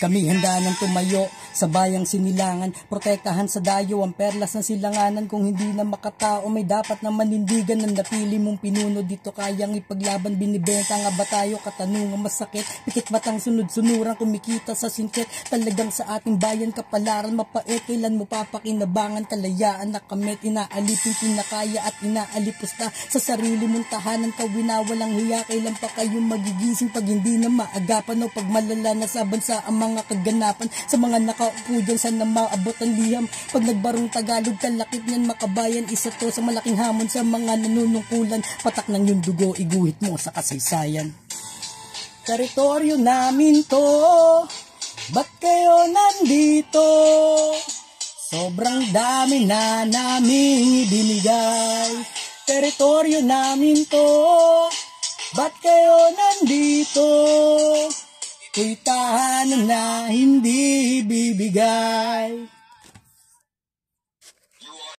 Kami handa ng tumayo sa bayang sinilangan, protektahan sa dayo ang perlas ng silanganan. Kung hindi na makatao, may dapat na manindigan ng napili mong pinuno. Dito kayang ipaglaban, binibenta nga ba tayo? Katanungan masakit, pikit batang sunod-sunuran, kumikita sa sinket. Talagang sa ating bayan kapalaran mapait, kailan mo papakinabangan? Kalayaan na kamit, inaalipin kinakaya at inaalipusta sa sarili mong tahanan. Kawinawalang hiya, kailan pa kayo magigising pag hindi na maagapan o pag malala na sa bansa ang mga kaganapan? Sa mga nakaupo dyan, sana maabot ang liham. Pag nagbarong Tagalog, kalakip niyan makabayan. Isa to sa malaking hamon sa mga nanunungkulan. Patak ng yung dugo, iguhit mo sa kasaysayan. Teritoryo namin to, ba't kayo nandito? Sobrang dami na naming ibinigay. Teritoryo namin to, ba't kayo nandito? Ko'y tahanan na hindi bibigay.